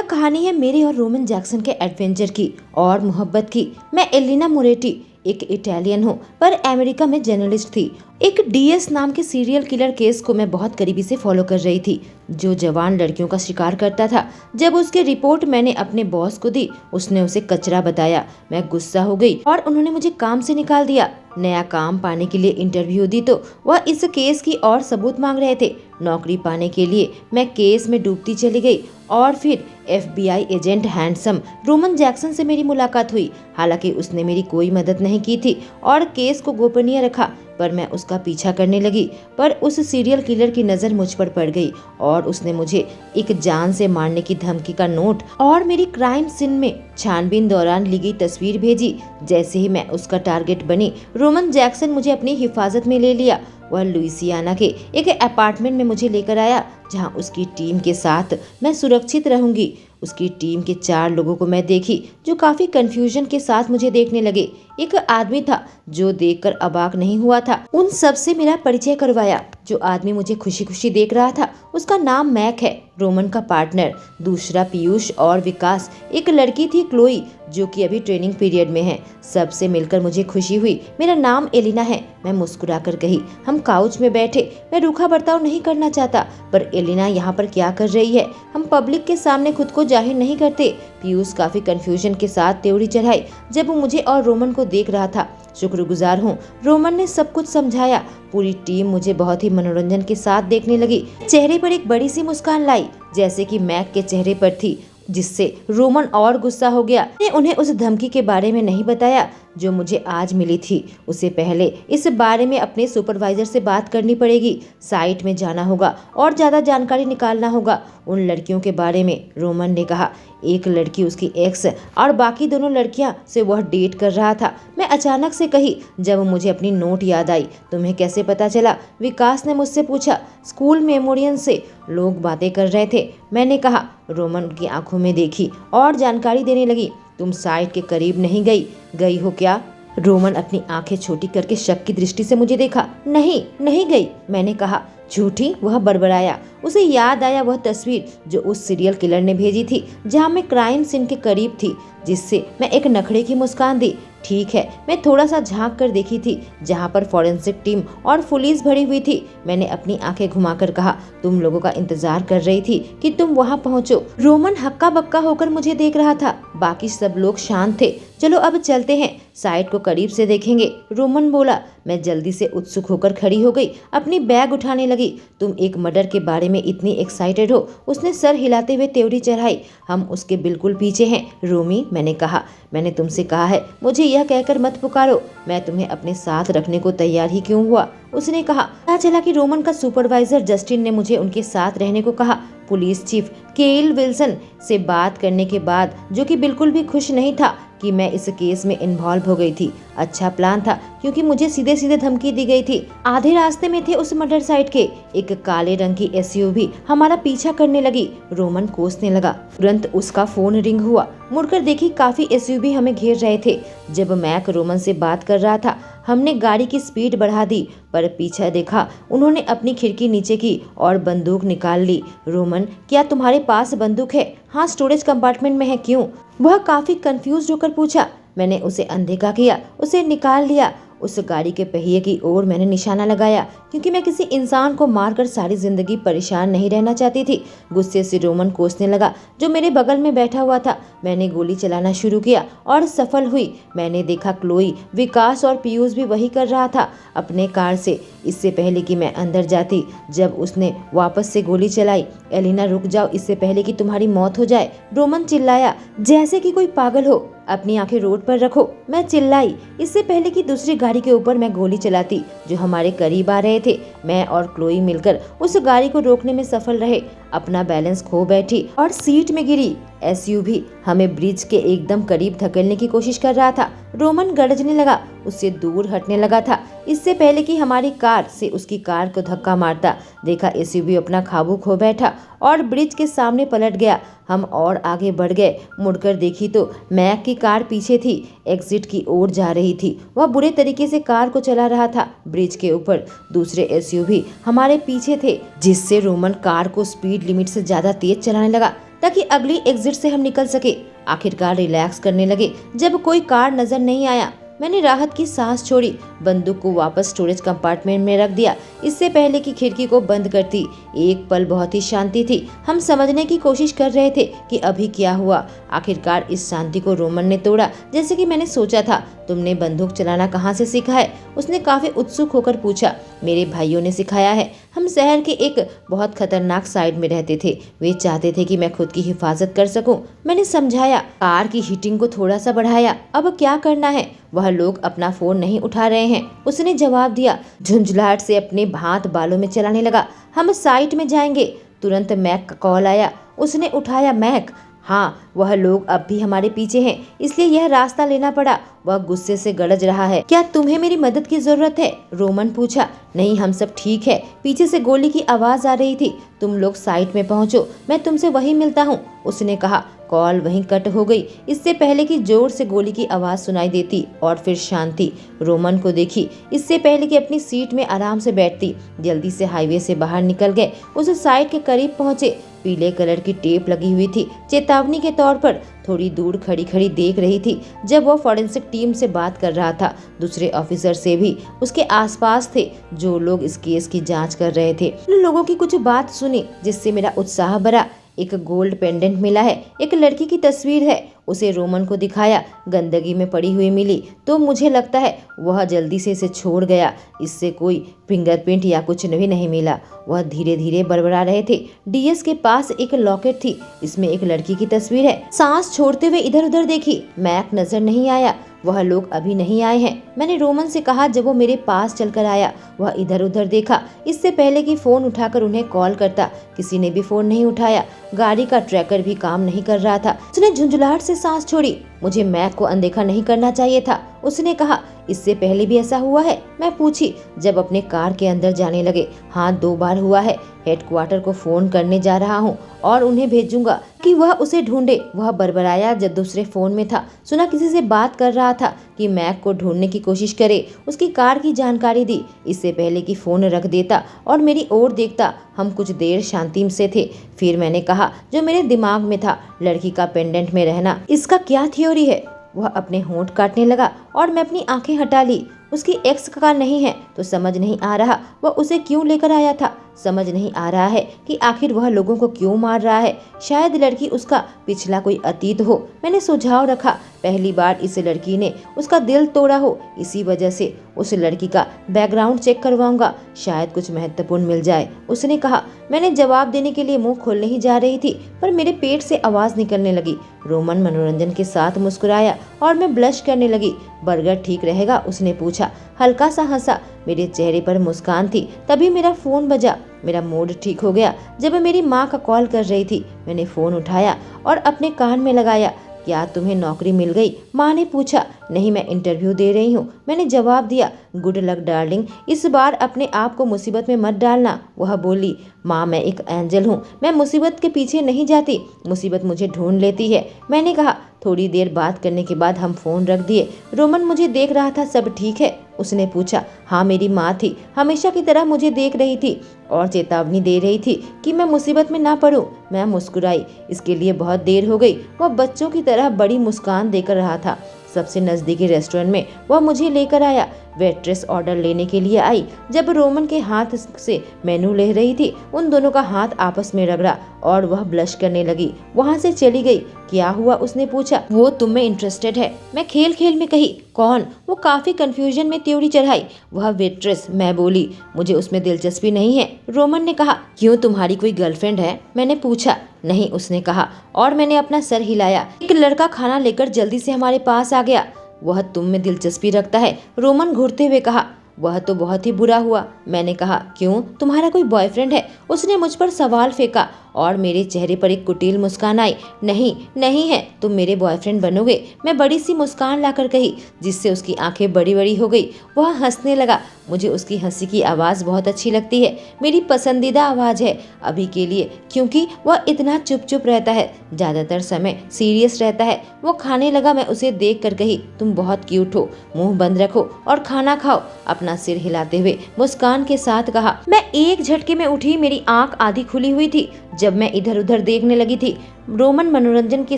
कहानी है मेरी और रोमन जैक्सन के एडवेंचर की और मोहब्बत की। मैं एलिना मोरेटी एक इटालियन हूँ पर अमेरिका में जर्नलिस्ट थी। एक डीएस नाम के सीरियल किलर केस को मैं बहुत करीबी से फॉलो कर रही थी, जो जवान लड़कियों का शिकार करता था। जब उसकी रिपोर्ट मैंने अपने बॉस को दी, उसने उसे कचरा बताया। मैं गुस्सा हो गई और उन्होंने मुझे काम से निकाल दिया। नया काम पाने के लिए इंटरव्यू दी तो वह इस केस की और सबूत मांग रहे थे। नौकरी पाने के लिए मैं केस में डूबती चली गई और फिर FBI agent handsome Roman Jackson से मेरी मुलाकात हुई। हालांकि उसने मेरी कोई मदद नहीं की थी और केस को गोपनीय रखा, पर मैं उसका पीछा करने लगी। पर उस सीरियल किलर की नज़र मुझ पर पड़ गई और उसने मुझे एक जान से मारने की धमकी का नोट और मेरी क्राइम सीन में छानबीन दौरान ली गई तस्वीर भेजी। जैसे ही मैं उसका टारगेट बनी, रोमन जैक्सन मुझे अपनी हिफाजत में ले लिया। वह लुइसियाना के एक अपार्टमेंट में मुझे लेकर आया, जहां उसकी टीम के साथ मैं सुरक्षित रहूंगी। उसकी टीम के 4 लोगों को मैं देखी, जो काफी कंफ्यूजन के साथ मुझे देखने लगे। एक आदमी था जो देखकर अबाक नहीं हुआ था। उन सब से मेरा परिचय करवाया। जो आदमी मुझे खुशी खुशी देख रहा था, उसका नाम मैक है, रोमन का पार्टनर। दूसरा पीयूष और विकास। एक लड़की थी क्लोई, जो कि अभी ट्रेनिंग पीरियड में है। सबसे मिलकर मुझे खुशी हुई। मेरा नाम एलिना है, मैं मुस्कुराकर कही। हम काउच में बैठे। मैं रूखा बर्ताव नहीं करना चाहता, पर एलिना यहाँ पर क्या कर रही है? हम पब्लिक के सामने खुद को जाहिर नहीं करते। पीयूष काफी कंफ्यूजन के साथ त्योरी चढ़ाई जब वो मुझे और रोमन को देख रहा था। शुक्रगुजार हूँ, रोमन ने सब कुछ समझाया। पूरी टीम मुझे बहुत ही मनोरंजन के साथ देखने लगी। चेहरे पर एक बड़ी सी मुस्कान लाई, जैसे कि मैक के चेहरे पर थी, जिससे रोमन और गुस्सा हो गया। मैंने उन्हें उस धमकी के बारे में नहीं बताया जो मुझे आज मिली थी। उसे पहले इस बारे में अपने सुपरवाइजर से बात करनी पड़ेगी। साइट में जाना होगा और ज्यादा जानकारी निकालना होगा उन लड़कियों के बारे में। रोमन ने कहा, एक लड़की उसकी एक्स और बाकी दोनों लड़कियां से वह डेट कर रहा था। मैं अचानक से कही, जब मुझे अपनी नोट याद आई। तुम्हें कैसे पता चला? विकास ने मुझसे पूछा। स्कूल मेमोरियन से लोग बातें कर रहे थे, मैंने कहा। रोमन की आंखों में देखी और जानकारी देने लगी। तुम साइट के करीब नहीं गई हो क्या? रोमन अपनी आंखें छोटी करके शक की दृष्टि से मुझे देखा। नहीं गई, मैंने कहा। झूठी? वह बड़बड़ाया। उसे याद आया वह तस्वीर जो उस सीरियल किलर ने भेजी थी, जहां मैं क्राइम सीन के करीब थी, जिससे मैं एक नखरे की मुस्कान दी। ठीक है, मैं थोड़ा सा झांक कर देखी थी, जहां पर फॉरेंसिक टीम और पुलिस भरी हुई थी। मैंने अपनी आंखें घुमाकर कहा, तुम लोगों का इंतजार कर रही थी कि तुम वहां पहुंचो। रोमन हक्का बक्का होकर मुझे देख रहा था। बाकी सब लोग शांत थे। चलो अब चलते हैं, साइट को करीब से देखेंगे, रोमन बोला। मैं जल्दी से उत्सुक होकर खड़ी हो गई, अपनी बैग उठाने लगी। तुम एक मर्डर के बारे में इतनी एक्साइटेड हो? उसने सर हिलाते हुए त्योरी चढ़ाई। हम उसके बिल्कुल पीछे हैं, रोमी, मैंने कहा। मैंने तुमसे कहा है मुझे यह कहकर मत पुकारो। मैं तुम्हें अपने साथ रखने को तैयार ही क्यों हुआ? उसने कहा। पता चला कि रोमन का सुपरवाइजर जस्टिन ने मुझे उनके साथ रहने को कहा। पुलिस चीफ केल विल्सन से बात करने के बाद, जो कि बिल्कुल भी खुश नहीं था कि मैं इस केस में इन्वॉल्व हो गई थी। अच्छा प्लान था, क्योंकि मुझे सीधे सीधे धमकी दी गई थी। आधे रास्ते में थे उस मर्डर साइट के, एक काले रंग की SUV हमारा पीछा करने लगी। रोमन कोसने लगा। तुरंत उसका फोन रिंग हुआ। मुड़कर देखी, काफी SUV हमें घेर रहे थे। जब मैक रोमन से बात कर रहा था, हमने गाड़ी की स्पीड बढ़ा दी, पर पीछे देखा उन्होंने अपनी खिड़की नीचे की और बंदूक निकाल ली। रोमन, क्या तुम्हारे पास बंदूक है? हाँ, स्टोरेज कंपार्टमेंट में है। क्यों? वह काफी कंफ्यूज होकर पूछा। मैंने उसे अनदेखा किया, उसे निकाल लिया। उस गाड़ी के पहिए की ओर मैंने निशाना लगाया, क्योंकि मैं किसी इंसान को मारकर सारी जिंदगी परेशान नहीं रहना चाहती थी। गुस्से से रोमन कोसने लगा, जो मेरे बगल में बैठा हुआ था। मैंने गोली चलाना शुरू किया और सफल हुई। मैंने देखा क्लोई, विकास और पीयूष भी वही कर रहा था अपने कार से। इससे पहले कि मैं अंदर जाती, जब उसने वापस से गोली चलाई। एलिना, रुक जाओ, इससे पहले कि तुम्हारी मौत हो जाए, रोमन चिल्लाया, जैसे कि कोई पागल हो। अपनी आंखें रोड पर रखो, मैं चिल्लाई। इससे पहले कि दूसरी गाड़ी के ऊपर मैं गोली चलाती, जो हमारे करीब आ रहे थे। मैं और क्लोई मिलकर उस गाड़ी को रोकने में सफल रहे। अपना बैलेंस खो बैठी और सीट में गिरी। SUV हमें ब्रिज के एकदम करीब धकेलने की कोशिश कर रहा था। रोमन गरजने लगा, उससे दूर हटने लगा था, इससे पहले कि हमारी कार से उसकी कार को धक्का मारता। देखा SUV अपना काबू खो बैठा और ब्रिज के सामने पलट गया। हम और आगे बढ़ गए। मुड़कर देखी तो मैक की कार पीछे थी, एग्जिट की ओर जा रही थी। वह बुरे तरीके से कार को चला रहा था। ब्रिज के ऊपर दूसरे SUV हमारे पीछे थे, जिससे रोमन कार को स्पीड लिमिट से ज्यादा तेज चलाने लगा। ताकि अगली एग्जिट से हम निकल सके। आखिरकार रिलैक्स करने लगे जब कोई कार नजर नहीं आया। मैंने राहत की सांस छोड़ी, बंदूक को वापस स्टोरेज कंपार्टमेंट में रख दिया, इससे पहले कि खिड़की को बंद करती। एक पल बहुत ही शांति थी। हम समझने की कोशिश कर रहे थे कि अभी क्या हुआ। आखिरकार इस शांति को रोमन ने तोड़ा, जैसे कि मैंने सोचा था। तुमने बंदूक चलाना कहाँ से सीखा है? उसने काफी उत्सुक होकर पूछा। मेरे भाइयों ने सिखाया है। हम शहर के एक बहुत खतरनाक साइड में रहते थे। वे चाहते थे कि मैं खुद की हिफाजत कर सकूं। मैंने समझाया। कार की हीटिंग को थोड़ा सा बढ़ाया। अब क्या करना है? वह लोग अपना फोन नहीं उठा रहे हैं, उसने जवाब दिया। झुंझलाहट से अपने हाथ बालों में चलाने लगा। हम साइट में जाएंगे। तुरंत मैक का कॉल आया। उसने उठाया। मैक? हाँ, वह लोग अब भी हमारे पीछे हैं, इसलिए यह रास्ता लेना पड़ा। वह गुस्से से गरज रहा है। क्या तुम्हें मेरी मदद की जरूरत है? रोमन पूछा। नहीं, हम सब ठीक है। पीछे से गोली की आवाज आ रही थी। तुम लोग साइट में पहुंचो, मैं तुमसे वहीं मिलता हूँ, उसने कहा। कॉल वहीं कट हो गई, इससे पहले कि जोर से गोली की आवाज सुनाई देती। और फिर शांति। रोमन को देखी, इससे पहले कि अपनी सीट में आराम से बैठती। जल्दी से हाईवे से बाहर निकल गए। उस साइट के करीब पहुंचे। पीले कलर की टेप लगी हुई थी, चेतावनी के तौर पर। थोड़ी दूर खड़ी खड़ी देख रही थी जब वो फॉरेंसिक टीम से बात कर रहा था। दूसरे ऑफिसर से भी उसके आसपास थे, जो लोग इस केस की जांच कर रहे थे। उन लोगों की कुछ बात सुनी जिससे मेरा उत्साह बढ़ा। एक गोल्ड पेंडेंट मिला है, एक लड़की की तस्वीर है। उसे रोमन को दिखाया। गंदगी में पड़ी हुई मिली, तो मुझे लगता है वह जल्दी से इसे छोड़ गया। इससे कोई फिंगरप्रिंट या कुछ भी नहीं मिला। वह धीरे धीरे बड़बड़ा रहे थे। डीएस के पास एक लॉकेट थी, इसमें एक लड़की की तस्वीर है। सांस छोड़ते हुए इधर उधर देखी। मैक नजर नहीं आया। वह लोग अभी नहीं आए हैं, मैंने रोमन से कहा जब वो मेरे पास चलकर आया। वह इधर उधर देखा, इससे पहले कि फोन उठाकर उन्हें कॉल करता। किसी ने भी फोन नहीं उठाया। गाड़ी का ट्रैकर भी काम नहीं कर रहा था। उसने झुंझलाहट से सांस छोड़ी। मुझे मैक को अनदेखा नहीं करना चाहिए था, उसने कहा। इससे पहले भी ऐसा हुआ है? मैं पूछी जब अपने कार के अंदर जाने लगे। हाँ, 2 बार हुआ है। हेडक्वार्टर को फोन करने जा रहा हूँ और उन्हें भेजूंगा कि वह उसे ढूंढे। वह बड़बड़ाया जब दूसरे फोन में था। सुना किसी से बात कर रहा था कि मैक को ढूंढने की कोशिश करे। उसकी कार की जानकारी दी, इससे पहले कि फोन रख देता और मेरी ओर देखता। हम कुछ देर शांति से थे। फिर मैंने कहा जो मेरे दिमाग में था, लड़की का पेंडेंट में रहना, इसका क्या थ्योरी है? वह अपने होंठ काटने लगा और मैं अपनी आंखें हटा ली। उसकी एक्स का नहीं है तो समझ नहीं आ रहा वह उसे क्यों लेकर आया था। समझ नहीं आ रहा है कि आखिर वह लोगों को क्यों मार रहा है। शायद लड़की उसका पिछला कोई अतीत हो। मैंने सुझाव रखा, पहली बार इस लड़की ने उसका दिल तोड़ा हो, इसी वजह से उस लड़की का बैकग्राउंड चेक करवाऊंगा, शायद कुछ महत्वपूर्ण मिल जाए, उसने कहा। मैंने जवाब देने के लिए मुंह खोलने ही जा रही थी, पर मेरे पेट से आवाज निकलने लगी। रोमन मनोरंजन के साथ मुस्कुराया और मैं ब्लश करने लगी। बर्गर ठीक रहेगा? उसने पूछा। हल्का सा हंसा। मेरे चेहरे पर मुस्कान थी। तभी मेरा फोन बजा। मेरा मूड ठीक हो गया जब मेरी माँ का कॉल कर रही थी। मैंने फोन उठाया और अपने कान में लगाया। क्या तुम्हें नौकरी मिल गई? माँ ने पूछा। नहीं, मैं इंटरव्यू दे रही हूँ, मैंने जवाब दिया। गुड लक डार्लिंग, इस बार अपने आप को मुसीबत में मत डालना, वह बोली। माँ, मैं एक एंजल हूँ, मैं मुसीबत के पीछे नहीं जाती, मुसीबत मुझे ढूंढ लेती है, मैंने कहा। थोड़ी देर बात करने के बाद हम फोन रख दिए। रोमन मुझे देख रहा था। सब ठीक है? उसने पूछा। हाँ, मेरी माँ थी, हमेशा की तरह मुझे देख रही थी और चेतावनी दे रही थी कि मैं मुसीबत में ना पड़ूं। मैं मुस्कुराई। इसके लिए बहुत देर हो गई। वह बच्चों की तरह बड़ी मुस्कान देकर रहा था। सबसे नजदीकी रेस्टोरेंट में वह मुझे लेकर आया। वेट्रेस ऑर्डर लेने के लिए आई। जब रोमन के हाथ से मेनू ले रही थी, उन दोनों का हाथ आपस में रगड़ा और वह ब्लश करने लगी। वहाँ से चली गई। क्या हुआ? उसने पूछा। वो तुम में इंटरेस्टेड है, मैं खेल खेल में कही। कौन? वो काफी कंफ्यूजन में त्योरी चढ़ाई। वह वेट्रेस, मैं बोली। मुझे उसमें दिलचस्पी नहीं है, रोमन ने कहा। क्यों, तुम्हारी कोई गर्लफ्रेंड है? मैंने पूछा। नहीं, उसने कहा और मैंने अपना सर हिलाया। एक लड़का खाना लेकर जल्दी से हमारे पास आ गया। वह तुम में दिलचस्पी रखता है, रोमन घूरते हुए कहा। वह तो बहुत ही बुरा हुआ, मैंने कहा। क्यों, तुम्हारा कोई बॉयफ्रेंड है? उसने मुझ पर सवाल फेंका और मेरे चेहरे पर एक कुटिल मुस्कान आई। नहीं, नहीं है, तुम मेरे बॉयफ्रेंड बनोगे, मैं बड़ी सी मुस्कान लाकर कही, जिससे उसकी आंखें बड़ी बड़ी हो गई। वह हंसने लगा। मुझे उसकी हंसी की आवाज़ बहुत अच्छी लगती है, मेरी पसंदीदा आवाज़ है अभी के लिए, क्योंकि वह इतना चुप चुप रहता है, ज़्यादातर समय सीरियस रहता है। वो खाने लगा। मैं उसे देख कर कही, तुम बहुत क्यूट हो, मुंह बंद रखो और खाना खाओ। अपने अपना सिर हिलाते हुए मुस्कान के साथ कहा। मैं एक झटके में उठी, मेरी आंख आधी खुली हुई थी। जब मैं इधर उधर देखने लगी थी, रोमन मनोरंजन के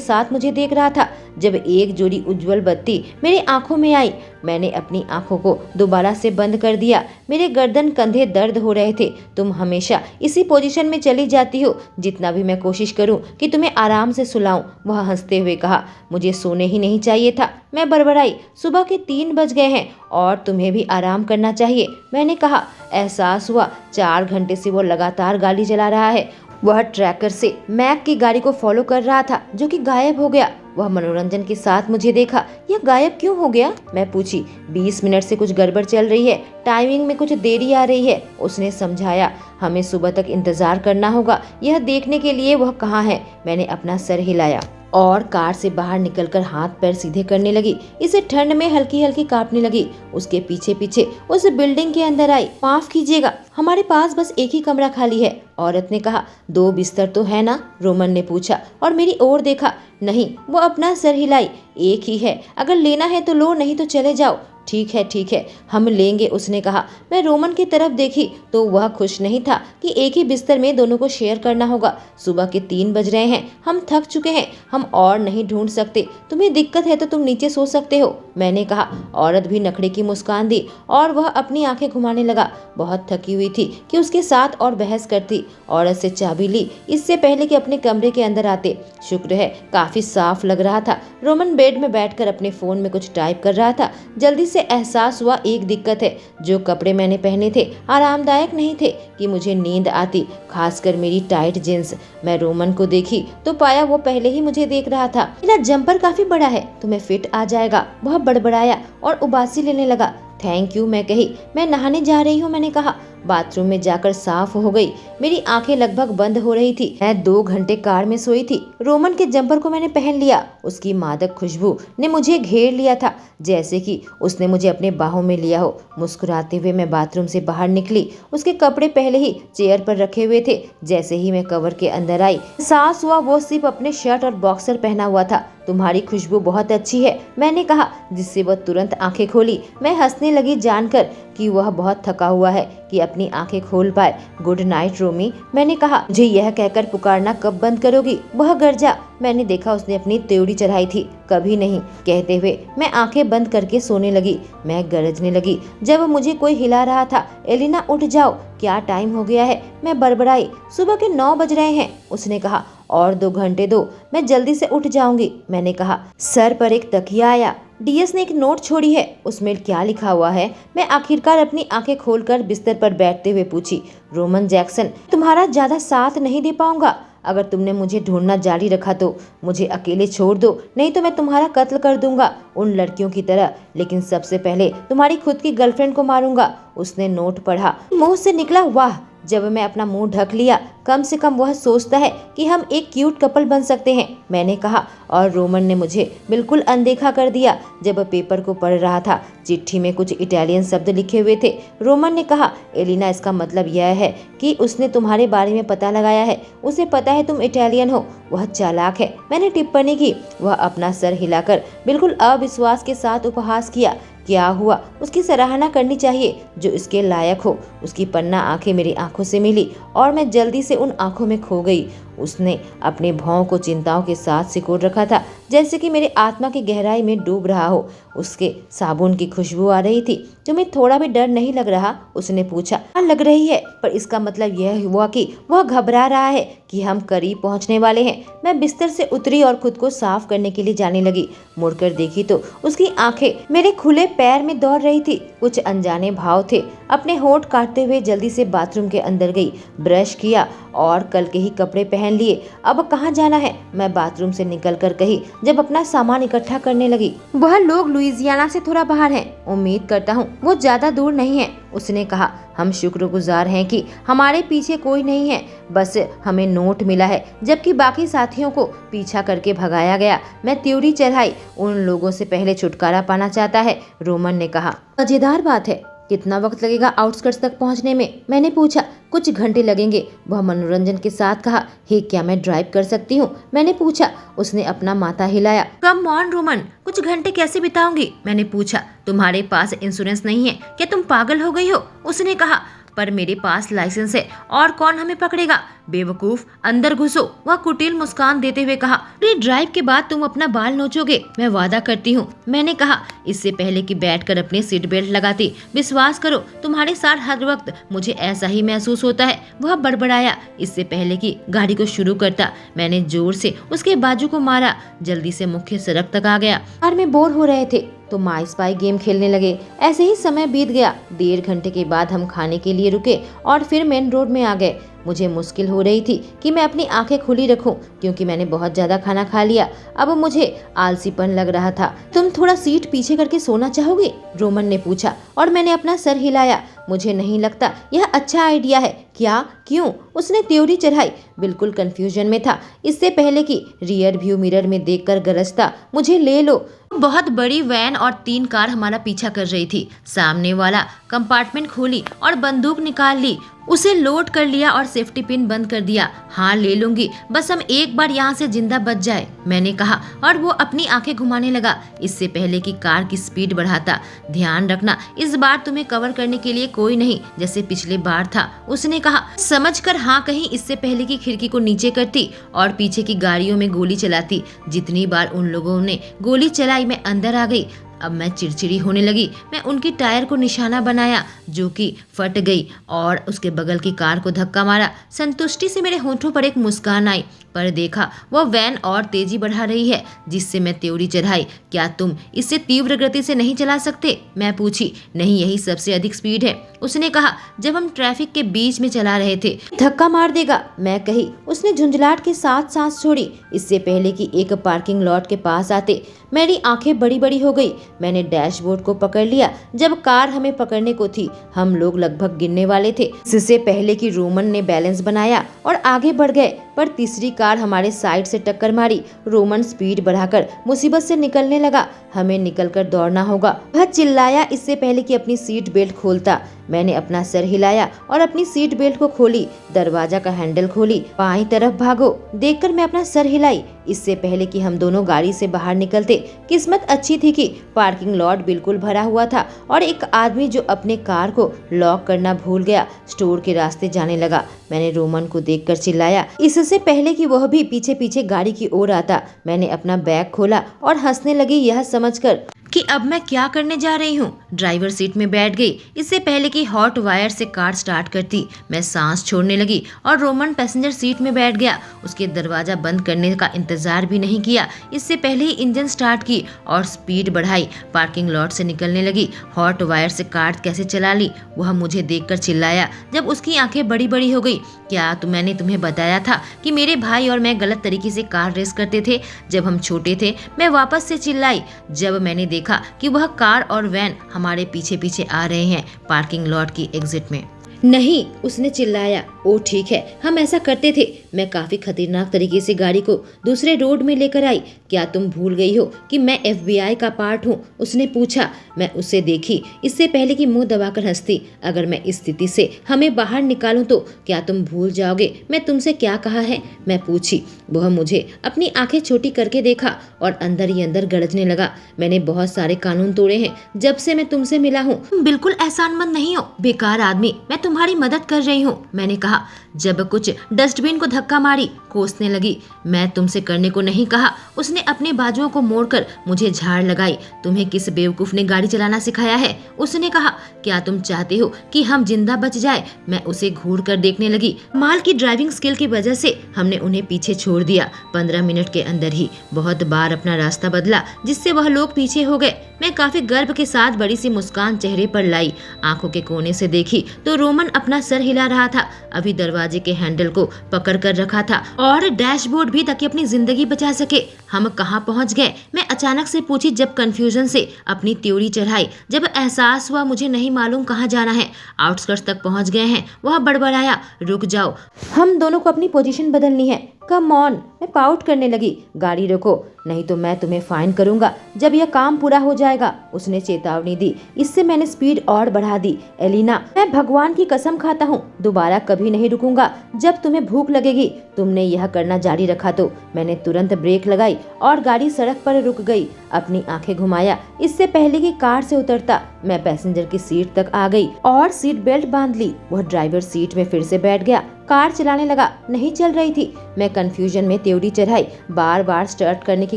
साथ मुझे देख रहा था। जब एक जोड़ी उज्जवल बत्ती मेरी आंखों में आई, मैंने अपनी आंखों को दोबारा से बंद कर दिया। मेरे गर्दन कंधे दर्द हो रहे थे। तुम हमेशा इसी पोजीशन में चली जाती हो, जितना भी मैं कोशिश करूं कि तुम्हें आराम से सुलाऊं। वह हंसते हुए कहा। मुझे सोने ही नहीं चाहिए था, मैं बड़बड़ाई। सुबह के 3 बज गए हैं और तुम्हें भी आराम करना चाहिए, मैंने कहा। एहसास हुआ 4 घंटे से वो लगातार गाड़ी चला रहा है। वह ट्रैकर से मैक की गाड़ी को फॉलो कर रहा था, जो कि गायब हो गया। वह मनोरंजन के साथ मुझे देखा। यह गायब क्यों हो गया, मैं पूछी। 20 मिनट से कुछ गड़बड़ चल रही है, टाइमिंग में कुछ देरी आ रही है, उसने समझाया। हमें सुबह तक इंतजार करना होगा यह देखने के लिए वह कहाँ है। मैंने अपना सर हिलाया और कार से बाहर निकलकर हाथ पैर सीधे करने लगी। इसे ठंड में हल्की हल्की कांपने लगी। उसके पीछे पीछे उस बिल्डिंग के अंदर आई। माफ कीजिएगा, हमारे पास बस एक ही कमरा खाली है, औरत ने कहा। 2 बिस्तर तो है ना, रोमन ने पूछा और मेरी ओर देखा। नहीं, वो अपना सर हिलाई। एक ही है, अगर लेना है तो लो, नहीं तो चले जाओ। ठीक है, हम लेंगे, उसने कहा। मैं रोमन की तरफ देखी तो वह खुश नहीं था कि एक ही बिस्तर में दोनों को शेयर करना होगा। सुबह के 3 बज रहे हैं, हम थक चुके हैं, हम और नहीं ढूंढ सकते। तुम्हें दिक्कत है तो तुम नीचे सो सकते हो, मैंने कहा। औरत भी नखरे की मुस्कान दी और वह अपनी आंखें घुमाने लगा। बहुत थकी हुई थी कि उसके साथ और बहस करती। औरत से चाबी ली इससे पहले कि अपने कमरे के अंदर आते। शुक्र है काफी साफ लग रहा था। रोमन बेड में बैठकर अपने फोन में कुछ टाइप कर रहा था। जल्दी से एहसास हुआ एक दिक्कत है, जो कपड़े मैंने पहने थे आरामदायक नहीं थे कि मुझे नींद आती, खासकर मेरी टाइट जींस। मैं रोमन को देखी तो पाया वो पहले ही मुझे देख रहा था। मेरा जंपर काफी बड़ा है, तुम्हें फिट आ जाएगा, वह बड़बड़ाया और उबासी लेने लगा। थैंक यू, मैं कही। मैं नहाने जा रही हूँ, मैंने कहा। बाथरूम में जाकर साफ हो गई। मेरी आंखें लगभग बंद हो रही थी। मैं 2 घंटे कार में सोई थी। रोमन के जंपर को मैंने पहन लिया। उसकी मादक खुशबू ने मुझे घेर लिया था, जैसे कि उसने मुझे अपने बाहों में लिया हो। मुस्कुराते हुए मैं बाथरूम से बाहर निकली। उसके कपड़े पहले ही चेयर पर रखे हुए थे। जैसे ही मैं कवर के अंदर आई, एहसास हुआ वो सिर्फ अपने शर्ट और बॉक्सर पहना हुआ था। तुम्हारी खुशबू बहुत अच्छी है, मैंने कहा, जिससे वह तुरंत आंखें खोली। मैं हंसने लगी जानकर कि वह बहुत थका हुआ है कि अपनी आंखें खोल पाए। गुड नाइट रोमी, मैंने कहा। मुझे यह कहकर पुकारना कब बंद करोगी, वह गरजा। मैंने देखा उसने अपनी त्योड़ी चढ़ाई थी। कभी नहीं, कहते हुए मैं आंखें बंद करके सोने लगी। मैं गरजने लगी जब मुझे कोई हिला रहा था। एलिना उठ जाओ, क्या टाइम हो गया है, मैं बड़बड़ाई। सुबह के 9 बज रहे हैं, उसने कहा। और 2 घंटे दो, मैं जल्दी से उठ जाऊंगी, मैंने कहा। सर पर एक तकिया आया। डीएस ने एक नोट छोड़ी है, उसमें क्या लिखा हुआ है, मैं आखिरकार अपनी आंखें खोलकर बिस्तर पर बैठते हुए पूछी। रोमन जैक्सन, तुम्हारा ज्यादा साथ नहीं दे पाऊंगा। अगर तुमने मुझे ढूंढना जारी रखा तो मुझे अकेले छोड़ दो, नहीं तो मैं तुम्हारा कत्ल कर दूंगा, उन लड़कियों की तरह। लेकिन सबसे पहले तुम्हारी खुद की गर्लफ्रेंड को मारूंगा। उसने नोट पढ़ा। मुंह से निकला वाह। जब मैं अपना मुंह ढक लिया, कम से कम वह सोचता है कि हम एक क्यूट कपल बन सकते हैं, मैंने कहा। और रोमन ने मुझे बिल्कुल अनदेखा कर दिया जब पेपर को पढ़ रहा था। चिट्ठी में कुछ इटालियन शब्द लिखे हुए थे। रोमन ने कहा, एलिना, इसका मतलब यह है कि उसने तुम्हारे बारे में पता लगाया है। उसे पता है तुम इटालियन हो। वह चालाक है, मैंने टिप्पणी की। वह अपना सर हिलाकर बिल्कुल अविश्वास के साथ उपहास किया। क्या हुआ, उसकी सराहना करनी चाहिए जो इसके लायक हो। उसकी पन्ना आंखें मेरी आंखों से मिली और मैं जल्दी से उन आंखों में खो गई। उसने अपने भौं को चिंताओं के साथ सिकोड़ रखा था, जैसे कि मेरे आत्मा की गहराई में डूब रहा हो। उसके साबुन की खुशबू आ रही थी। तुम्हें थोड़ा भी डर नहीं लग रहा, उसने पूछा। हाँ लग रही है, पर इसका मतलब यह हुआ कि वह घबरा रहा है कि हम करीब पहुंचने वाले हैं। मैं बिस्तर से उतरी और खुद को साफ करने के लिए जाने लगी। मुड़कर देखी तो उसकी आंखें मेरे खुले पैर में दौड़ रही थी। कुछ अनजाने भाव थे। अपने होंठ काटते हुए जल्दी से बाथरूम के अंदर गई, ब्रश किया और कल के ही कपड़े पहन लिए। अब कहाँ जाना है, मैं बाथरूम से निकलकर कही जब अपना सामान इकट्ठा करने लगी। वह लोग लुइजियाना से थोड़ा बाहर हैं, उम्मीद करता हूँ वो ज्यादा दूर नहीं है, उसने कहा। हम शुक्रगुजार हैं कि हमारे पीछे कोई नहीं है, बस हमें नोट मिला है, जबकि बाकी साथियों को पीछा करके भगाया गया। मैं त्योरी चढ़ाई। उन लोगों से पहले छुटकारा पाना चाहता है, रोमन ने कहा। मजेदार बात है, कितना वक्त लगेगा आउटस्कर्ट्स तक पहुंचने में? मैंने पूछा। कुछ घंटे लगेंगे, वह मनोरंजन के साथ कहा। हे, क्या मैं ड्राइव कर सकती हूँ? मैंने पूछा। उसने अपना माथा हिलाया। कम ऑन रोमन, कुछ घंटे कैसे बिताऊंगी? मैंने पूछा। तुम्हारे पास इंश्योरेंस नहीं है क्या? तुम पागल हो गई हो? उसने कहा। पर मेरे पास लाइसेंस है और कौन हमें पकड़ेगा? बेवकूफ, अंदर घुसो, वह कुटिल मुस्कान देते हुए कहा। पूरी ड्राइव के बाद तुम अपना बाल नोचोगे, मैं वादा करती हूँ, मैंने कहा। इससे पहले कि बैठकर अपने सीट बेल्ट लगाती, विश्वास करो तुम्हारे साथ हर वक्त मुझे ऐसा ही महसूस होता है, वह बड़बड़ाया। इससे पहले कि गाड़ी को शुरू करता, मैंने जोर से उसके बाजू को मारा। जल्दी से मुख्य सड़क तक आ गया। कार में बोर हो रहे थे तो माई स्पाई गेम खेलने लगे। ऐसे ही समय बीत गया। 1.5 घंटे के बाद हम खाने के लिए रुके और फिर मेन रोड में आ गए। मुझे मुश्किल हो रही थी कि मैं अपनी आंखें खुली रखूं, क्योंकि मैंने बहुत ज्यादा खाना खा लिया। अब मुझे आलसीपन लग रहा था। तुम थोड़ा सीट पीछे करके सोना चाहोगे? रोमन ने पूछा और मैंने अपना सर हिलाया। मुझे नहीं लगता यह अच्छा आइडिया है। क्या? क्यों? उसने त्योरी चढ़ाई। बिल्कुल कंफ्यूजन में था। इससे पहले कि रियर व्यू मिरर में देखकर गरजता, मुझे ले लो। बहुत बड़ी वैन और 3 कार हमारा पीछा कर रही थी। सामने वाला कंपार्टमेंट खोली और बंदूक निकाल ली, उसे लोड कर लिया और सेफ्टी पिन बंद कर दिया। हाँ, ले लूंगी, बस हम एक बार यहाँ से जिंदा बच जाए, मैंने कहा और वो अपनी आंखें घुमाने लगा। इससे पहले कि कार की स्पीड बढ़ाता, ध्यान रखना इस बार तुम्हें कवर करने के लिए कोई नहीं, जैसे पिछले बार था, उसने कहा। समझकर हाँ कहीं, इससे पहले कि खिड़की को नीचे करती और पीछे की गाड़ियों में गोली चलाती। जितनी बार उन लोगों ने गोली चलाई मैं अंदर आ गई। अब मैं चिड़चिड़ी होने लगी। मैं उनकी टायर को निशाना बनाया जो कि फट गई और उसके बगल की कार को धक्का मारा। संतुष्टि से मेरे होठों पर एक मुस्कान आई, पर देखा वह वैन और तेजी बढ़ा रही है, जिससे मैं त्योरी चढ़ाई। क्या तुम इससे तीव्र गति से नहीं चला सकते? मैं पूछी। नहीं, यही सबसे अधिक स्पीड है, उसने कहा जब हम ट्रैफिक के बीच में चला रहे थे। धक्का मार देगा, मैं कही। उसने झुंझलाहट के साथ सांस छोड़ी। इससे पहले कि एक पार्किंग लॉट के पास आते मेरी आंखें बड़ी बड़ी हो गई। मैंने डैशबोर्ड को पकड़ लिया। जब कार हमें पकड़ने को थी, हम लोग लगभग गिरने वाले थे। इससे पहले कि रोमन ने बैलेंस बनाया और आगे बढ़ गए, पर तीसरी कार हमारे साइड से टक्कर मारी। रोमन स्पीड बढ़ाकर मुसीबत से निकलने लगा। हमें निकलकर दौड़ना होगा, वह चिल्लाया इससे पहले कि अपनी सीट बेल्ट खोलता। मैंने अपना सर हिलाया और अपनी सीट बेल्ट को खोली। दरवाजा का हैंडल खोली। बाईं तरफ भागो, देखकर मैं अपना सर हिलाई इससे पहले कि हम दोनों गाड़ी से बाहर निकलते। किस्मत अच्छी थी कि पार्किंग लॉट बिल्कुल भरा हुआ था और एक आदमी जो अपने कार को लॉक करना भूल गया स्टोर के रास्ते जाने लगा। मैंने रोमन को देखकर चिल्लाया, इससे पहले कि वह भी पीछे पीछे गाड़ी की ओर आता। मैंने अपना बैग खोला और हंसने लगी, यह समझकर कि अब मैं क्या करने जा रही हूँ। ड्राइवर सीट में बैठ गई। इससे पहले कि हॉट वायर से कार स्टार्ट करती, मैं सांस छोड़ने लगी और रोमन पैसेंजर सीट में बैठ गया। उसके दरवाजा बंद करने का इंतजार भी नहीं किया। इससे पहले ही इंजन स्टार्ट की और स्पीड बढ़ाई। पार्किंग लॉट से निकलने लगी। हॉट वायर से कार कैसे चला ली, वह मुझे देखकर चिल्लाया जब उसकी आंखें बड़ी बड़ी हो गई। क्या मैंने तुम्हें बताया था कि मेरे भाई और मैं गलत तरीके से कार रेस करते थे जब हम छोटे थे? मैं वापस से चिल्लाई जब मैंने देखा कि वह कार और वैन हमारे पीछे पीछे आ रहे हैं पार्किंग लॉट की एग्जिट में। नहीं, उसने चिल्लाया। ओ ठीक है, हम ऐसा करते थे। मैं काफी खतरनाक तरीके से गाड़ी को दूसरे रोड में लेकर आई। क्या तुम भूल गई हो कि मैं FBI का पार्ट हूँ? उसने पूछा। मैं उसे देखी इससे पहले कि मुंह दबाकर हंसती। अगर मैं इस स्थिति से हमें बाहर निकालूं तो क्या तुम भूल जाओगे मैं तुमसे क्या कहा है? मैं पूछी। वह मुझे अपनी आंखें छोटी करके देखा और अंदर ही अंदर गरजने लगा। मैंने बहुत सारे कानून तोड़े हैं जब से मैं तुमसे मिला हूँ। तुम बिल्कुल एहसानमंद नहीं हो, बेकार आदमी, मैं तुम्हारी मदद कर रही हूँ, मैंने कहा। जब कुछ डस्टबिन को धक्का मारी, कोसने लगी। मैं तुमसे करने को नहीं कहा। उसने अपने बाजुओं को मोड़कर मुझे झाड़ लगाई। तुम्हें किस बेवकूफ ने गाड़ी चलाना सिखाया है? उसने कहा। क्या तुम चाहते हो कि हम जिंदा बच जाए? मैं उसे घूर कर देखने लगी। माल की ड्राइविंग स्किल की वजह से हमने उन्हें पीछे छोड़ दिया। 15 मिनट के अंदर ही बहुत बार अपना रास्ता बदला, जिससे वह लोग पीछे हो गए। मैं काफी गर्व के साथ बड़ी सी मुस्कान चेहरे पर लाई। आंखों के कोने से देखी तो रोमन अपना सर हिला रहा था। अभी दरवाजे के हैंडल को पकड़ कर रखा था और डैशबोर्ड भी, ताकि अपनी जिंदगी बचा सके। हम कहाँ पहुँच गए? मैं अचानक से पूछी जब कंफ्यूजन से अपनी त्योरी चढ़ाई। जब एहसास हुआ मुझे नहीं मालूम कहाँ जाना है। आउटस्कर्ट्स तक पहुँच गए हैं, वह बड़बड़ाया। रुक जाओ, हम दोनों को अपनी पोजीशन बदलनी है। Come on. मैं पाउट करने लगी। गाड़ी रोको, नहीं तो मैं तुम्हें फाइन करूंगा जब यह काम पूरा हो जाएगा, उसने चेतावनी दी। इससे मैंने स्पीड और बढ़ा दी। एलिना, मैं भगवान की कसम खाता हूँ दोबारा कभी नहीं रुकूंगा। जब तुम्हें भूख लगेगी, तुमने यह करना जारी रखा तो। मैंने तुरंत ब्रेक लगाई और गाड़ी सड़क पर रुक गई। अपनी आंखें घुमाया इससे पहले कि कार से उतरता। मैं पैसेंजर की सीट तक आ गई और सीट बेल्ट बांध ली। वह ड्राइवर सीट में फिर से बैठ गया। कार चलाने लगा। नहीं चल रही थी। मैं कंफ्यूजन में त्योड़ी चढ़ाई। बार बार स्टार्ट करने की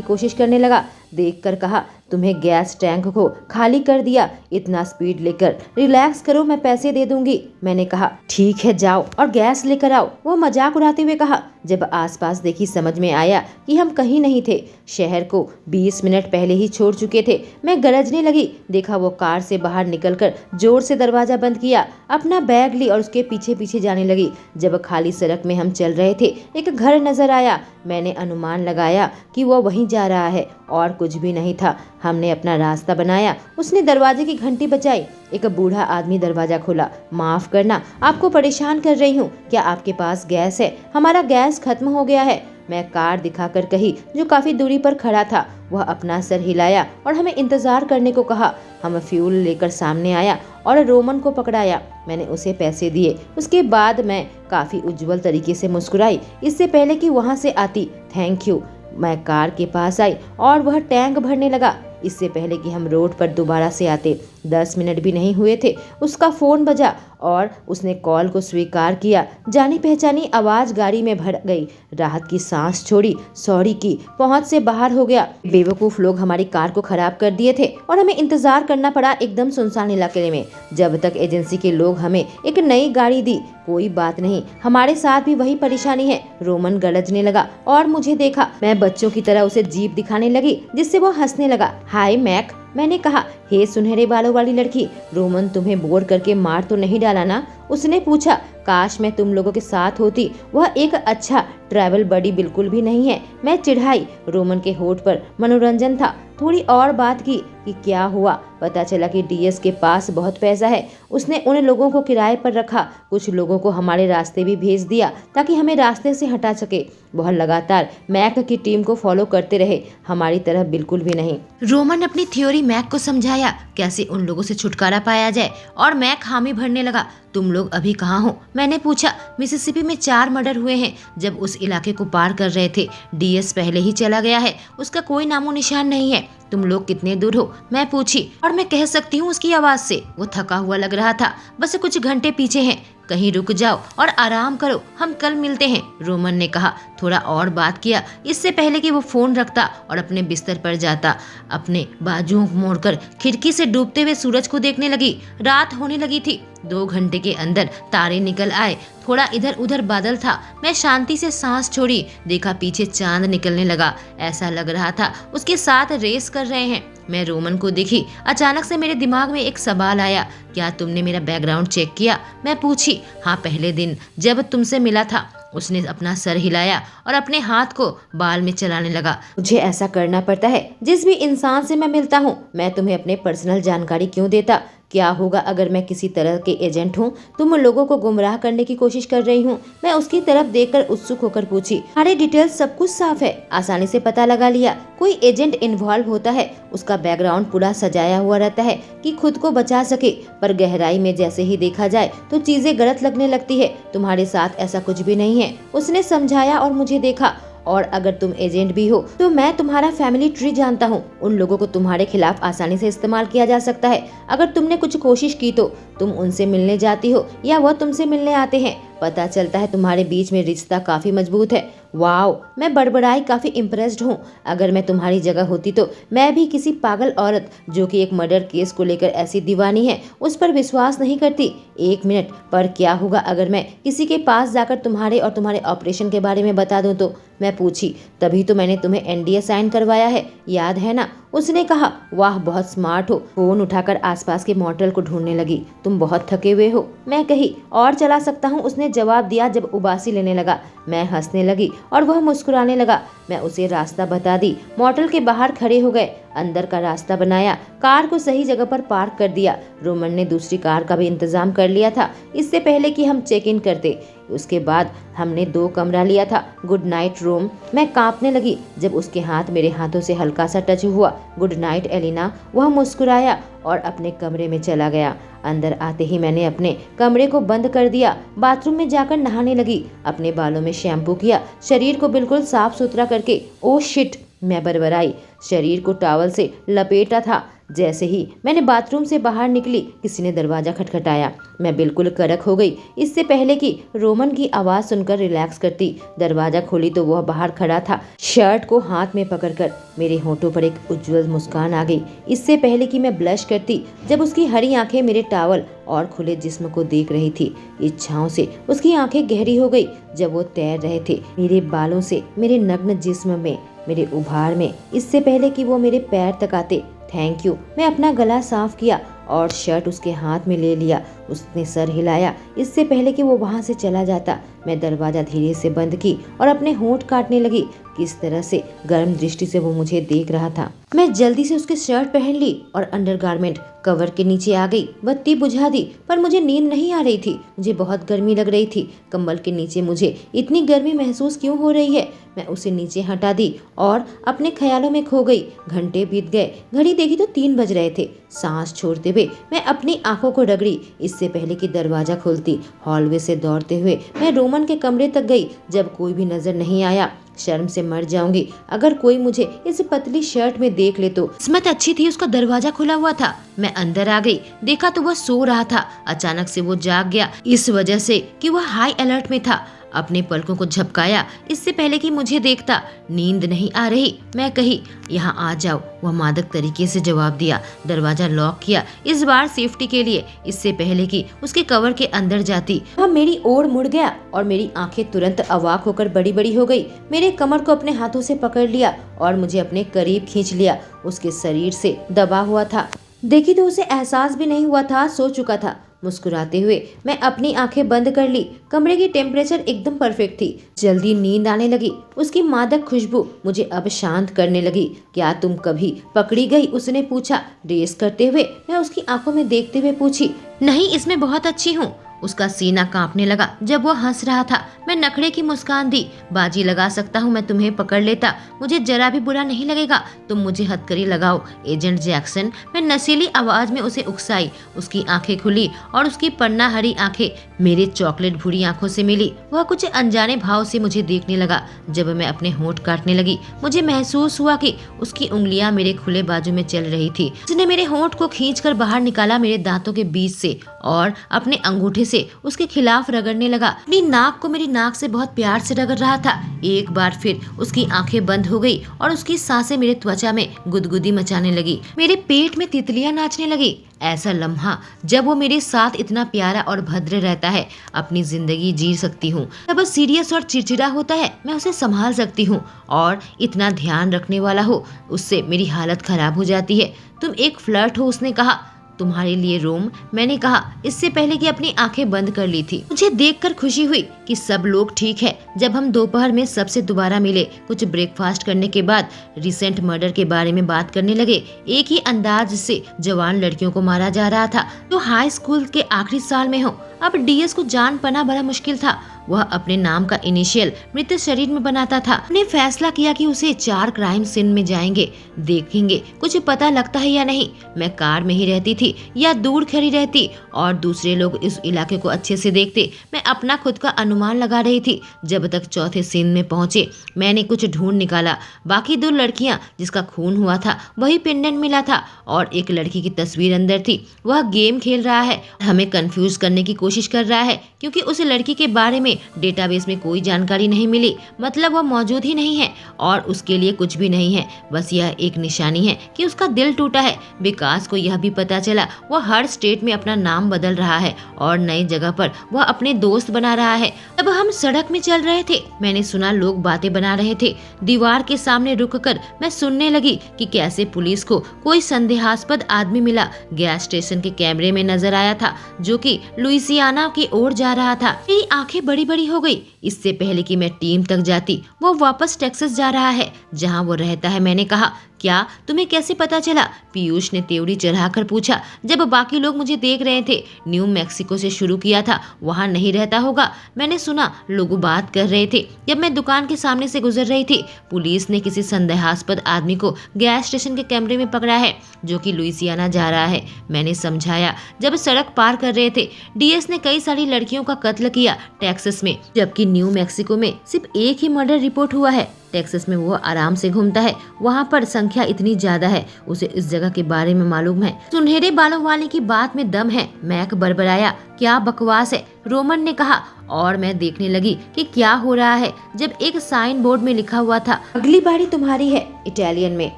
कोशिश करने लगा। देखकर कहा, तुम्हें गैस टैंक को खाली कर दिया, इतना स्पीड लेकर। रिलैक्स करो, मैं पैसे दे दूंगी। मैंने कहा, ठीक है जाओ और गैस लेकर आओ। वो मजाक उड़ाते हुए कहा। जब आसपास देखी समझ में आया कि हम कहीं नहीं थे। शहर को 20 मिनट पहले ही छोड़ चुके थे। मैं गरजने लगी। देखा वो कार से बाहर निकलकर जोर से दरवाजा बंद किया, अपना बैग ली और उसके पीछे पीछे जाने लगी। जब खाली सड़क में हम चल रहे थे, एक घर नजर आया। मैंने अनुमान लगाया कि वो वहीं जा रहा है और कुछ भी नहीं था। हमने अपना रास्ता बनाया। उसने दरवाजे की घंटी बजाई। एक बूढ़ा आदमी दरवाजा खोला। माफ करना, आपको परेशान कर रही हूँ। क्या आपके पास गैस है? हमारा गैस खत्म हो गया है। मैं कार दिखाकर कही जो काफी दूरी पर खड़ा था। वह अपना सर हिलाया और हमें इंतजार करने को कहा। हम फ्यूल लेकर सामने आया और रोमन को पकड़ाया। मैंने उसे पैसे दिए। उसके बाद मैं काफी उज्जवल तरीके से मुस्कुराई, इससे पहले कि वहां से आती। Thank you. मैं कार के पास आई और वह टैंक भरने लगा, इससे पहले कि हम रोड पर दोबारा से आते। 10 मिनट भी नहीं हुए थे, उसका फोन बजा और उसने कॉल को स्वीकार किया। जानी पहचानी आवाज गाड़ी में भर गई। राहत की सांस छोड़ी, सॉरी की पहुंच से बाहर हो गया। बेवकूफ लोग हमारी कार को खराब कर दिए थे और हमें इंतजार करना पड़ा एकदम सुनसान इलाके में, जब तक एजेंसी के लोग हमें एक नई गाड़ी दी। कोई बात नहीं, हमारे साथ भी वही परेशानी है। रोमन गरजने लगा और मुझे देखा। मैं बच्चों की तरह उसे जीप दिखाने लगी, जिससे वो हंसने लगा। हाय मैक, मैंने कहा। हे सुनहरे बालों वाली लड़की, रोमन तुम्हें बोर करके मार तो नहीं डाला ना? उसने पूछा। काश मैं तुम लोगों के साथ होती। वह एक अच्छा ट्रैवल बडी बिल्कुल भी नहीं है। मैं चिढ़ाई। रोमन के होठ पर मनोरंजन था। थोड़ी और बात की कि क्या हुआ। पता चला कि डीएस के पास बहुत पैसा है। उसने उन लोगों को किराए पर रखा। कुछ लोगों को हमारे रास्ते भी भेज दिया ताकि हमें रास्ते से हटा सके। वह लगातार मैक की टीम को फॉलो करते रहे, हमारी तरफ बिल्कुल भी नहीं। रोमन अपनी थ्योरी मैक को समझाया कैसे उन लोगों से छुटकारा पाया जाए और मैक हामी भरने लगा। तुम लोग अभी कहाँ हो? मैंने पूछा। मिसिसिपी में 4 मर्डर हुए हैं जब उस इलाके को पार कर रहे थे। डीएस पहले ही चला गया है, उसका कोई नामो निशान नहीं है। तुम लोग कितने दूर हो? मैं पूछी और मैं कह सकती हूँ उसकी आवाज से। वो थका हुआ लग रहा था। बस कुछ घंटे पीछे हैं। कहीं रुक जाओ और आराम करो, हम कल मिलते हैं, रोमन ने कहा। थोड़ा और बात किया इससे पहले कि वो फोन रखता और अपने बिस्तर पर जाता। अपने बाजुओं को मोड़कर खिड़की से डूबते हुए सूरज को देखने लगी। रात होने लगी थी। 2 घंटे के अंदर तारे निकल आए। थोड़ा इधर उधर बादल था। मैं शांति से सांस छोड़ी। देखा पीछे चांद निकलने लगा। ऐसा लग रहा था उसके साथ रेस कर रहे हैं। मैं रोमन को देखी। अचानक से मेरे दिमाग में एक सवाल आया। क्या तुमने मेरा बैकग्राउंड चेक किया? मैं पूछी। हाँ, पहले दिन जब तुमसे मिला था। उसने अपना सर हिलाया और अपने हाथ को बाल में चलाने लगा। मुझे ऐसा करना पड़ता है जिस भी इंसान से मैं मिलता हूँ। मैं तुम्हें अपने पर्सनल जानकारी क्यों देता? क्या होगा अगर मैं किसी तरह के एजेंट हूँ? तुम लोगों को गुमराह करने की कोशिश कर रही हूँ। मैं उसकी तरफ देखकर उत्सुक होकर पूछी। सारे डिटेल्स सब कुछ साफ है, आसानी से पता लगा लिया। कोई एजेंट इन्वॉल्व होता है, उसका बैकग्राउंड पूरा सजाया हुआ रहता है कि खुद को बचा सके, पर गहराई में जैसे ही देखा जाए तो चीजें गलत लगने लगती है। तुम्हारे साथ ऐसा कुछ भी नहीं है, उसने समझाया और मुझे देखा। और अगर तुम एजेंट भी हो तो मैं तुम्हारा फैमिली ट्री जानता हूँ। उन लोगों को तुम्हारे खिलाफ आसानी से इस्तेमाल किया जा सकता है। अगर तुमने कुछ कोशिश की तो तुम उनसे मिलने जाती हो या वह तुमसे मिलने आते हैं। पता चलता है तुम्हारे बीच में रिश्ता काफी मजबूत है। वाओ, मैं बड़बड़ाई, काफी इम्प्रेस्ड हूँ। अगर मैं तुम्हारी जगह होती तो मैं भी किसी पागल औरत जो कि एक मर्डर केस को लेकर ऐसी दीवानी है उस पर विश्वास नहीं करती। 1 मिनट, पर क्या होगा अगर मैं किसी के पास जाकर तुम्हारे और तुम्हारे ऑपरेशन के बारे में बता दूं तो? मैं पूछी। तभी तो मैंने तुम्हें एनडीए साइन करवाया है, याद है ना? उसने कहा। वाह, बहुत स्मार्ट हो। फोन उठाकर आसपास के मॉडल को ढूंढने लगी। तुम बहुत थके हुए हो, मैं कही। और चला सकता हूँ, उसने जवाब दिया जब उबासी लेने लगा। मैं हंसने लगी और वह मुस्कुराने लगा। मैं उसे रास्ता बता दी। मॉडल के बाहर खड़े हो गए। अंदर का रास्ता बनाया, कार को सही जगह पर पार्क कर दिया। रोमन ने दूसरी कार का भी इंतजाम कर लिया था इससे पहले कि हम चेक इन करते। उसके बाद हमने 2 कमरा लिया था। गुड नाइट रोम। मैं कांपने लगी जब उसके हाथ मेरे हाथों से हल्का सा टच हुआ। Good night Elina. वह मुस्कुराया और अपने कमरे में चला गया। अंदर आते ही मैंने अपने कमरे को बंद कर दिया। बाथरूम में जाकर नहाने लगी। अपने बालों में शैम्पू किया, शरीर को बिल्कुल साफ सुथरा करके। ओ शिट, मैं बड़बड़ाई। शरीर को टॉवल से लपेटा था। जैसे ही मैंने बाथरूम से बाहर निकली, किसी ने दरवाजा खटखटाया। मैं बिल्कुल कड़क हो गई। इससे पहले कि रोमन की आवाज़ सुनकर रिलैक्स करती, दरवाजा खोली तो वह बाहर खड़ा था, शर्ट को हाथ में पकड़कर। मेरे होठों पर एक उज्जवल मुस्कान आ गई इससे पहले कि मैं ब्लश करती, जब उसकी हरी आंखें मेरे टॉवल और खुले जिस्म को देख रही थी। इच्छाओं से उसकी आंखें गहरी हो गई जब वो तैर रहे थे मेरे बालों से मेरे नग्न जिस्म में, मेरे उभार में, इससे पहले कि वो मेरे पैर तक आते। Thank you. मैं अपना गला साफ किया और शर्ट उसके हाथ में ले लिया। उसने सर हिलाया इससे पहले कि वो वहां से चला जाता। मैं दरवाजा धीरे से बंद की और अपने होंठ काटने लगी। किस तरह से गर्म दृष्टि से वो मुझे देख रहा था। मैं जल्दी से उसके शर्ट पहन ली और अंडरगारमेंट कवर के नीचे आ गई। बत्ती बुझा दी, पर मुझे नींद नहीं आ रही थी। मुझे बहुत गर्मी लग रही थी। कंबल के नीचे मुझे इतनी गर्मी महसूस क्यों हो रही है? मैं उसे नीचे हटा दी और अपने ख्यालों में खो गई। घंटे बीत गए। घड़ी देखी तो 3 बज रहे थे। सांस छोड़ते हुए मैं अपनी आंखों को रगड़ी इससे पहले कि दरवाजा खुलती। हॉलवे से दौड़ते हुए मैं रोमन के कमरे तक गई। जब कोई भी नजर नहीं आया, शर्म से मर जाऊंगी अगर कोई मुझे इस पतली शर्ट में देख ले तो। किस्मत अच्छी थी उसका दरवाजा खुला हुआ था। मैं अंदर आ गई, देखा तो वह सो रहा था। अचानक से वो जाग गया, इस वजह से कि वह हाई अलर्ट में था। अपने पलकों को झपकाया इससे पहले कि मुझे देखता। नींद नहीं आ रही, मैं कही यहाँ आ जाओ। वह मादक तरीके से जवाब दिया। दरवाजा लॉक किया, इस बार सेफ्टी के लिए, इससे पहले कि उसके कवर के अंदर जाती। वह मेरी ओर मुड़ गया और मेरी आंखें तुरंत अवाक होकर बड़ी बड़ी हो गई। मेरे कमर को अपने हाथों से पकड़ लिया और मुझे अपने करीब खींच लिया। उसके शरीर से दबा हुआ था। देखी तो उसे एहसास भी नहीं हुआ था, सो चुका था। मुस्कुराते हुए मैं अपनी आंखें बंद कर ली। कमरे की टेम्परेचर एकदम परफेक्ट थी। जल्दी नींद आने लगी। उसकी मादक खुशबू मुझे अब शांत करने लगी। क्या तुम कभी पकड़ी गई? उसने पूछा। रेस करते हुए मैं उसकी आंखों में देखते हुए पूछी। नहीं, इसमें बहुत अच्छी हूँ। उसका सीना कांपने लगा जब वो हंस रहा था। मैं नखरे की मुस्कान दी। बाजी लगा सकता हूँ मैं तुम्हें पकड़ लेता, मुझे जरा भी बुरा नहीं लगेगा। तुम मुझे हथकड़ी लगाओ एजेंट जैक्सन। मैं नशीली आवाज में उसे उकसाई। उसकी आंखें खुली और उसकी पन्ना हरी आंखें मेरे चॉकलेट भूरी आंखों से मिली। वह कुछ अनजाने भाव से मुझे देखने लगा। जब मैं अपने होंठ काटने लगी, मुझे महसूस हुआ कि उसकी उंगलियां मेरे खुले बाजू में चल रही थी। उसने मेरे होंठ को खींचकर बाहर निकाला मेरे दांतों के बीच से और अपने अंगूठे से उसके खिलाफ रगड़ने लगा। अपनी नाक को मेरी नाक से बहुत प्यार से रगड़ रहा था। एक बार फिर उसकी आंखें बंद हो गई और उसकी सांसें मेरे त्वचा में गुदगुदी मचाने लगी। मेरे पेट में तितलियां नाचने लगी। ऐसा लम्हा जब वो मेरे साथ इतना प्यारा और भद्र रहता है, अपनी जिंदगी जी सकती हूँ। जब वो सीरियस और चिड़चिड़ा होता है, मैं उसे संभाल सकती हूँ, और इतना ध्यान रखने वाला हो, उससे मेरी हालत खराब हो जाती है। तुम एक फ्लर्ट हो, उसने कहा। तुम्हारे लिए रोम, मैंने कहा इससे पहले कि अपनी आंखें बंद कर ली थी। मुझे देखकर खुशी हुई कि सब लोग ठीक है। जब हम दोपहर में सबसे दोबारा मिले, कुछ ब्रेकफास्ट करने के बाद रिसेंट मर्डर के बारे में बात करने लगे। एक ही अंदाज से जवान लड़कियों को मारा जा रहा था जो हाई स्कूल के आखिरी साल में हो। अब डीएस को जान पाना बड़ा मुश्किल था। वह अपने नाम का इनिशियल मृत शरीर में बनाता था। हमने फैसला किया कि उसे 4 क्राइम सीन में जाएंगे, देखेंगे कुछ पता लगता है या नहीं। मैं कार में ही रहती थी या दूर खड़ी रहती और दूसरे लोग इस इलाके को अच्छे से देखते। मैं अपना खुद का अनुमान लगा रही थी। जब तक चौथे सीन में पहुंचे, मैंने कुछ ढूंढ निकाला। बाकी 2 लड़कियां जिसका खून हुआ था वही पेंडेंट मिला था और एक लड़की की तस्वीर अंदर थी। वह गेम खेल रहा है, हमें कंफ्यूज करने की कोशिश कर रहा है क्योंकि उस लड़की के बारे में डेटाबेस में कोई जानकारी नहीं मिली। मतलब वह मौजूद ही नहीं है और उसके लिए कुछ भी नहीं है। बस यह एक निशानी है कि उसका दिल टूटा है। विकास को यह भी पता चला वह हर स्टेट में अपना नाम बदल रहा है और नई जगह पर वह अपने दोस्त बना रहा है। जब हम सड़क में चल रहे थे, मैंने सुना लोग बातें बना रहे थे। दीवार के सामने रुककर मैं सुनने लगी कि कैसे पुलिस को कोई संदेहास्पद आदमी मिला। गैस स्टेशन के कैमरे में नजर आया था जो कि लुइसियाना की ओर जा रहा था। मेरी आंखें बड़ी बड़ी हो गई। इससे पहले कि मैं टीम तक जाती, वो वापस टेक्सास जा रहा है जहां वो रहता है। मैंने कहा क्या तुम्हें कैसे पता चला? पीयूष ने त्योरी चढ़ाकर पूछा। जब बाकी लोग मुझे देख रहे थे। न्यू मैक्सिको से शुरू किया था, वहाँ नहीं रहता होगा। मैंने सुना लोग बात कर रहे थे जब मैं दुकान के सामने से गुजर रही थी। पुलिस ने किसी संदेहास्पद आदमी को गैस स्टेशन के कैमरे में पकड़ा है जो कि लुइसियाना जा रहा है, मैंने समझाया। जब सड़क पार कर रहे थे, डीएस ने कई सारी लड़कियों का कत्ल किया टेक्सास में, जबकि न्यू मैक्सिको में सिर्फ एक ही मर्डर रिपोर्ट हुआ है। टेक्सास में वो आराम से घूमता है, वहाँ पर संख्या इतनी ज्यादा है, उसे इस जगह के बारे में मालूम है। सुनहरे बालों वाले की बात में दम है, मैक बड़बड़ाया। क्या बकवास है, रोमन ने कहा, और मैं देखने लगी कि क्या हो रहा है जब एक साइन बोर्ड में लिखा हुआ था, अगली बारी तुम्हारी है, इटालियन में।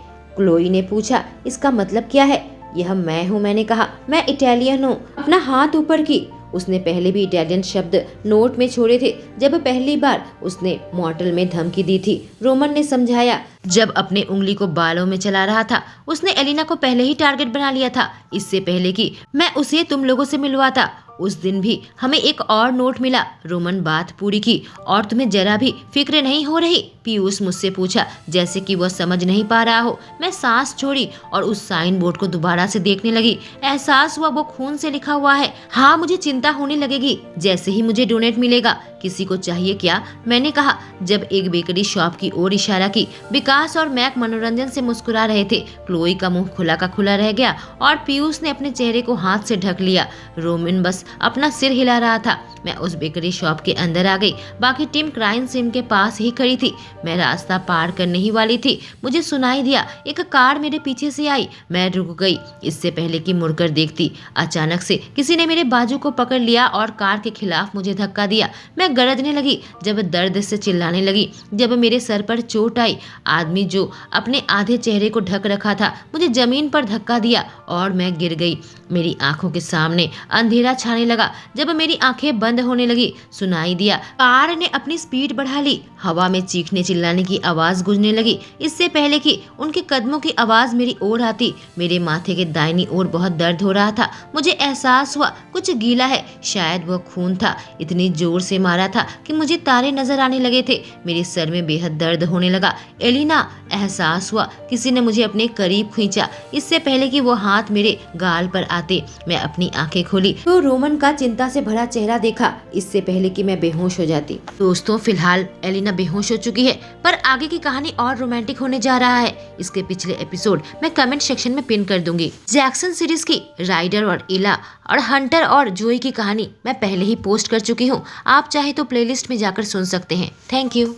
क्लोई ने पूछा, इसका मतलब क्या है? यह मैं हूँ, मैंने कहा। मैं इटालियन हूँ। अपना हाथ ऊपर की। उसने पहले भी इटालियन शब्द नोट में छोड़े थे जब पहली बार उसने मॉर्टल में धमकी दी थी, रोमन ने समझाया। जब अपने उंगली को बालों में चला रहा था, उसने एलिना को पहले ही टारगेट बना लिया था, इससे पहले कि मैं उसे तुम लोगों से मिलवाता। उस दिन भी हमें एक और नोट मिला। रोमन बात पूरी की। और तुम्हें जरा भी फिक्र नहीं हो रही? पीयूष मुझसे पूछा, जैसे कि वह समझ नहीं पा रहा हो। मैं सांस छोड़ी और उस साइन बोर्ड को दोबारा से देखने लगी। एहसास हुआ वो खून से लिखा हुआ है। हाँ, मुझे चिंता होने लगेगी जैसे ही मुझे डोनेट मिलेगा। किसी को चाहिए क्या? मैंने कहा, जब एक बेकरी शॉप की ओर इशारा की। विकास और मैक मनोरंजन से मुस्कुरा रहे थे। क्लोई का मुंह खुला का खुला रह गया और पीयूष ने अपने चेहरे को हाथ से ढक लिया। रोमिन बस अपना सिर हिला रहा था। मैं उस बेकरी शॉप के अंदर आ गई। बाकी टीम क्राइम सीन के पास ही खड़ी थी। मैं रास्ता पार करने ही वाली थी, मुझे सुनाई दिया एक कार मेरे पीछे से आई। मैं रुक गई इससे पहले कि मुड़कर देखती। अचानक से किसी ने मेरे बाजू को पकड़ लिया और कार के खिलाफ मुझे धक्का दिया। मैं गरजने लगी, जब दर्द से चिल्लाने लगी। जब मेरे सर पर चोट आई, आदमी जो अपने आधे चेहरे को ढक रखा था मुझे जमीन पर धक्का दिया और मैं गिर गई। मेरी आंखों के सामने अंधेरा छाने लगा। जब मेरी आंखें बंद होने लगी, सुनाई दिया कार ने अपनी स्पीड बढ़ा ली। हवा में चीखने चिल्लाने की आवाज गूंजने लगी। इससे पहले कि उनके कदमों की आवाज मेरी ओर आती, मेरे माथे के दाहिनी ओर बहुत दर्द हो रहा था। मुझे एहसास हुआ कुछ गीला है, शायद वह खून था। इतनी जोर से मारा था कि मुझे तारे नजर आने लगे थे। मेरे सर में बेहद दर्द होने लगा। एलिना, एहसास हुआ किसी ने मुझे अपने करीब खींचा। इससे पहले कि वो हाथ मेरे गाल पर आते, मैं अपनी आंखें खोली तो रोमन का चिंता से भरा चेहरा देखा, इससे पहले कि मैं बेहोश हो जाती। दोस्तों, फिलहाल एलिना बेहोश हो चुकी है, पर आगे की कहानी और रोमांटिक होने जा रहा है। इसके पिछले एपिसोड मैं कमेंट सेक्शन में पिन कर दूंगी। जैक्सन सीरीज की राइडर और इला और हंटर और जोई की कहानी मैं पहले ही पोस्ट कर चुकी हूँ। आप चाहे तो प्लेलिस्ट में जाकर सुन सकते हैं। Thank you.